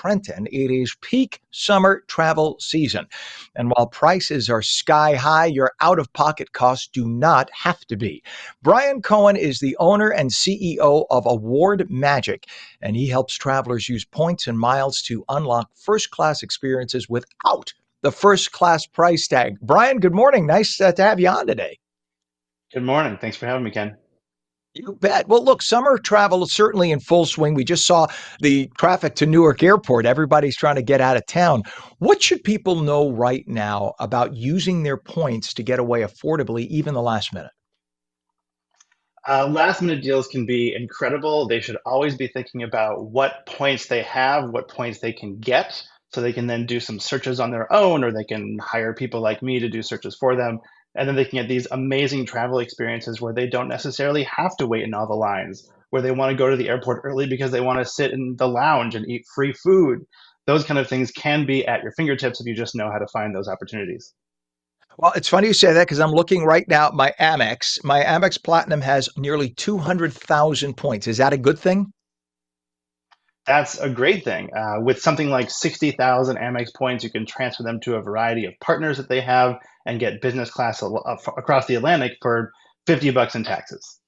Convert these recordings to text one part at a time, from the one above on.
Trenton. It is peak summer travel season. And while prices are sky high, your out of pocket costs do not have to be. Brian Cohen is the owner and CEO of Award Magic, and he helps travelers use points and miles to unlock first class experiences without the first class price tag. Brian, good morning. Nice to have you on today. Good morning. Thanks for having me, Ken. You bet. Well, look, summer travel is certainly in full swing. We just saw the traffic to Newark Airport. Everybody's trying to get out of town. What should people know right now about using their points to get away affordably, even the last minute? Last minute deals can be incredible. They should always be thinking about what points they have, what points they can get, so they can then do some searches on their own, or they can hire people like me to do searches for them. And then they can get these amazing travel experiences where they don't necessarily have to wait in all the lines, where they want to go to the airport early because they want to sit in the lounge and eat free food. Those kind of things can be at your fingertips if you just know how to find those opportunities. Well, it's funny you say that because I'm looking right now at my Amex. My Amex Platinum has nearly 200,000 points. Is that a good thing? That's a great thing. With something like 60,000 Amex points, you can transfer them to a variety of partners that they have and get business class across the Atlantic for $50 in taxes.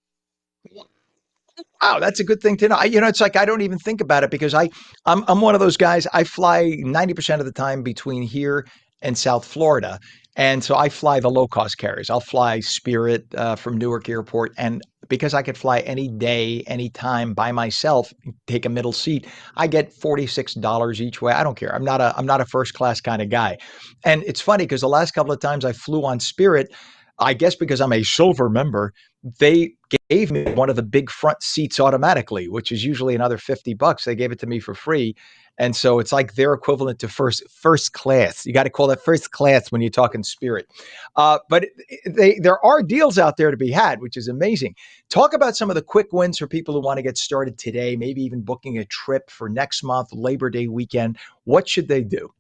Wow, that's a good thing to know. It's like I don't even think about it because I'm one of those guys. I fly 90% of the time between here and South Florida, and so I fly the low cost carriers. I'll fly Spirit from Newark Airport, and because I could fly any day, anytime by myself, take a middle seat, I get $46 each way. I don't care. I'm not a first class kind of guy, and it's funny because the last couple of times I flew on Spirit. I guess because I'm a silver member, they gave me one of the big front seats automatically, which is usually another $50. They gave it to me for free. And so it's like their equivalent to first class. You got to call that first class when you're talking Spirit. But there are deals out there to be had, which is amazing. Talk about some of the quick wins for people who want to get started today, maybe even booking a trip for next month, Labor Day weekend. What should they do?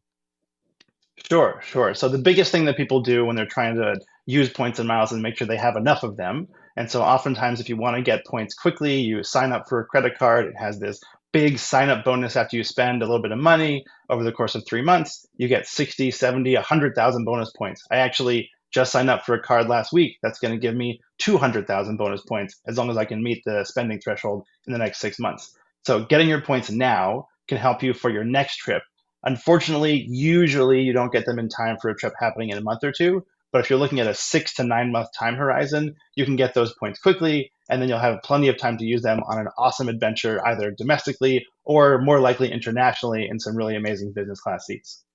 Sure, sure. So the biggest thing that people do when they're trying to use points and miles is make sure they have enough of them. And so oftentimes if you want to get points quickly, you sign up for a credit card. It has this big sign up bonus after you spend a little bit of money over the course of 3 months. You get 60, 70, 100,000 bonus points. I actually just signed up for a card last week that's going to give me 200,000 bonus points as long as I can meet the spending threshold in the next 6 months. So getting your points now can help you for your next trip. Unfortunately, usually you don't get them in time for a trip happening in a month or two. But if you're looking at a 6 to 9 month time horizon, you can get those points quickly, and then you'll have plenty of time to use them on an awesome adventure, either domestically or more likely internationally in some really amazing business class seats.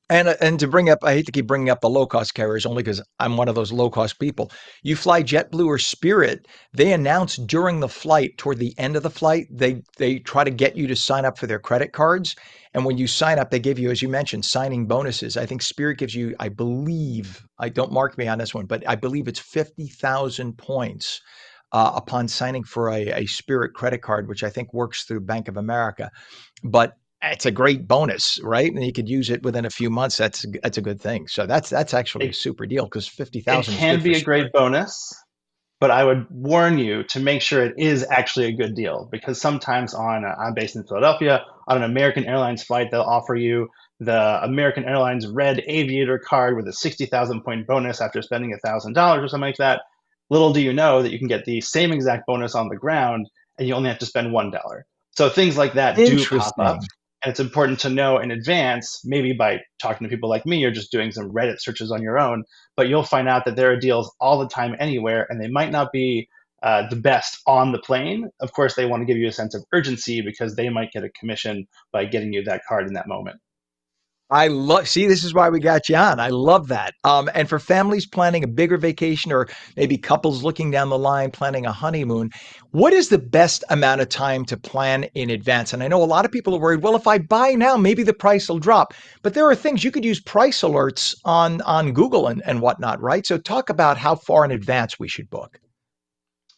And to bring up, I hate to keep bringing up the low cost carriers only because I'm one of those low cost people. You fly JetBlue or Spirit, they announce during the flight, toward the end of the flight, they try to get you to sign up for their credit cards. And when you sign up, they give you, as you mentioned, signing bonuses. I think Spirit gives you, I believe, I don't mark me on this one, but I believe it's 50,000 points upon signing for a Spirit credit card, which I think works through Bank of America. But it's a great bonus, right? And you could use it within a few months. That's a good thing. So that's actually a It, super deal because it 50,000 is can good for be a great Spirit. bonus, but I would warn you to make sure it is actually a good deal because sometimes I'm based in Philadelphia, on an American Airlines flight, they'll offer you the American Airlines Red Aviator card with a 60,000 point bonus after spending $1,000 or something like that. Little do you know that you can get the same exact bonus on the ground and you only have to spend $1. So things like that do pop up. Interesting. And it's important to know in advance, maybe by talking to people like me or just doing some Reddit searches on your own, but you'll find out that there are deals all the time anywhere, and they might not be the best on the plane. Of course, they want to give you a sense of urgency because they might get a commission by getting you that card in that moment. I love, see, this is why we got you on. I love that. And for families planning a bigger vacation or maybe couples looking down the line planning a honeymoon, what is the best amount of time to plan in advance? And I know a lot of people are worried, well, if I buy now, maybe the price will drop. But there are things you could use price alerts on Google and whatnot, right? So talk about how far in advance we should book.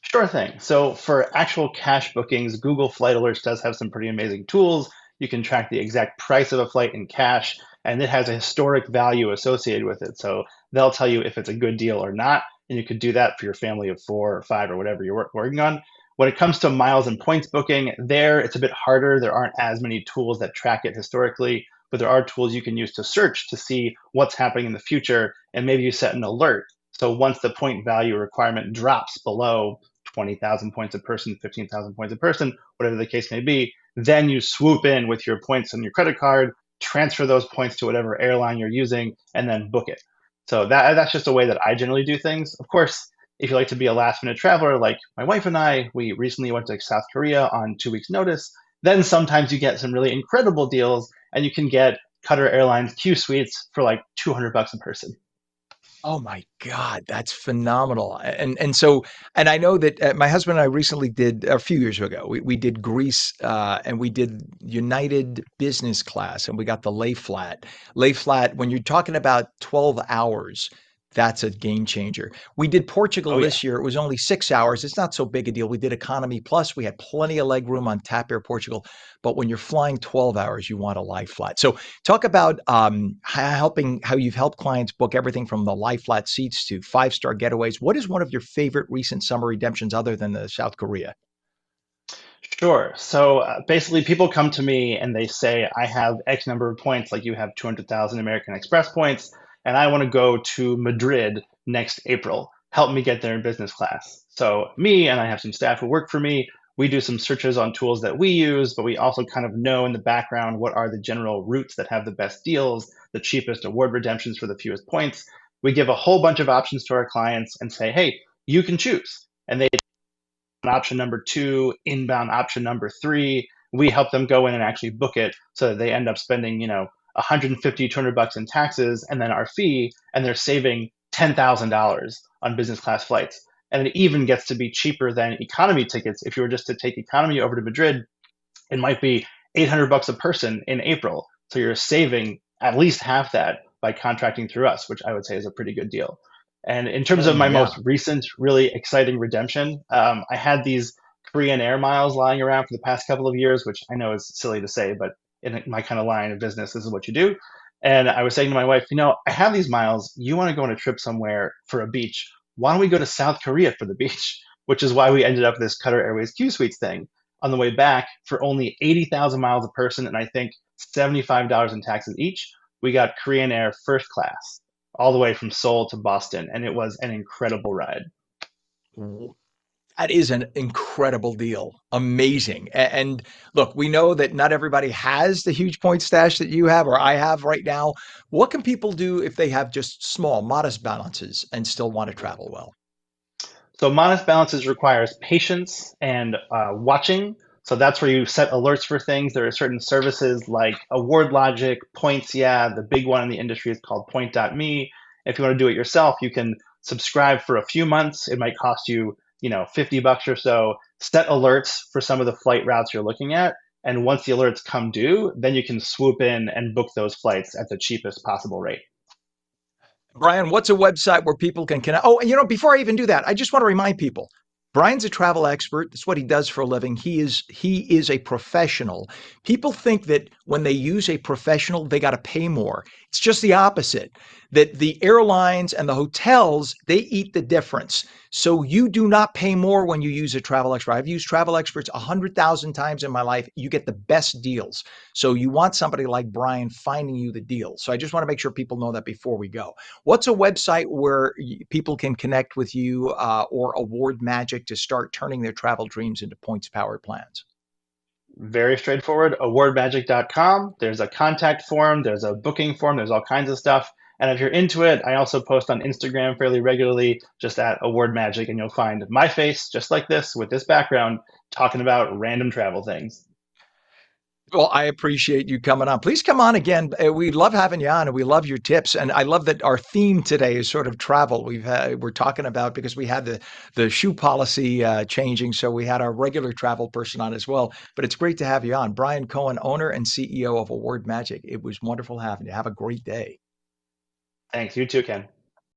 Sure thing. So for actual cash bookings, Google Flight Alerts does have some pretty amazing tools. You can track the exact price of a flight in cash, and it has a historic value associated with it. So they'll tell you if it's a good deal or not, and you could do that for your family of four or five or whatever you're working on. When it comes to miles and points booking, there it's a bit harder. There aren't as many tools that track it historically, but there are tools you can use to search to see what's happening in the future, and maybe you set an alert. So once the point value requirement drops below 20,000 points a person, 15,000 points a person, whatever the case may be, then you swoop in with your points on your credit card, transfer those points to whatever airline you're using, and then book it. So that's just a way that I generally do things. Of course, if you like to be a last minute traveler, like my wife and I, we recently went to South Korea on 2 weeks' notice. Then sometimes you get some really incredible deals, and you can get Qatar Airlines Q suites for like $200 a person. Oh my God, that's phenomenal. And I know that my husband and I recently did a few years ago. We did Greece and we did United Business Class and we got the lay flat. Lay flat when you're talking about 12 hours, that's a game changer. We did Portugal Oh yeah. this year. It was only 6 hours. It's not so big a deal. We did economy plus. We had plenty of leg room on TAP Air Portugal. But when you're flying 12 hours, you want a lie flat. So talk about how you've helped clients book everything from the lie flat seats to five-star getaways. What is one of your favorite recent summer redemptions other than the South Korea? Sure. So basically, people come to me and they say, I have X number of points, like you have 200,000 American Express points, and I want to go to Madrid next April. Help me get there in business class. So, me and I have some staff who work for me. We do some searches on tools that we use, but we also kind of know in the background what are the general routes that have the best deals, the cheapest award redemptions for the fewest points. We give a whole bunch of options to our clients and say, hey, you can choose. And they option number two, inbound option number three. We help them go in and actually book it so that they end up spending, 150, 200 bucks in taxes and then our fee, and they're saving $10,000 on business class flights. And it even gets to be cheaper than economy tickets. If you were just to take economy over to Madrid, it might be 800 bucks a person in April. So you're saving at least half that by contracting through us, which I would say is a pretty good deal. And in terms Oh of my yeah. most recent, really exciting redemption, I had these Korean Air miles lying around for the past couple of years, which I know is silly to say, but in my kind of line of business, this is what you do. And I was saying to my wife, I have these miles. You want to go on a trip somewhere for a beach. Why don't we go to South Korea for the beach? Which is why we ended up with this Qatar Airways Q Suites thing on the way back for only 80,000 miles a person. And I think $75 in taxes each. We got Korean Air first class all the way from Seoul to Boston, and it was an incredible ride. That is an incredible deal. Amazing. And look, we know that not everybody has the huge point stash that you have or I have right now. What can people do if they have just small, modest balances and still want to travel well? So modest balances requires patience and watching. So that's where you set alerts for things. There are certain services like Award Logic, Points. Yeah, the big one in the industry is called Point.me. If you want to do it yourself, you can subscribe for a few months. It might cost you, 50 bucks or so. Set alerts for some of the flight routes you're looking at. And once the alerts come due, then you can swoop in and book those flights at the cheapest possible rate. Brian, what's a website where people can connect? Oh, and before I even do that, I just want to remind people Brian's a travel expert. That's what he does for a living. He is a professional. People think that when they use a professional, they got to pay more. It's just the opposite. That the airlines and the hotels, they eat the difference. So you do not pay more when you use a travel expert. I've used travel experts 100,000 times in my life. You get the best deals. So you want somebody like Brian finding you the deal. So I just want to make sure people know that before we go. What's a website where people can connect with you or Award Magic to start turning their travel dreams into points powered plans? Very straightforward. Awardmagic.com. There's a contact form, there's a booking form, there's all kinds of stuff. And if you're into it, I also post on Instagram fairly regularly, just at Award Magic, and you'll find my face just like this with this background talking about random travel things. Well, I appreciate you coming on. Please come on again. We love having you on, and we love your tips. And I love that our theme today is sort of travel. We're talking about because we had the shoe policy changing, so we had our regular travel person on as well. But it's great to have you on, Brian Cohen, owner and CEO of Award Magic. It was wonderful having you. Have a great day. Thanks. You too, Ken.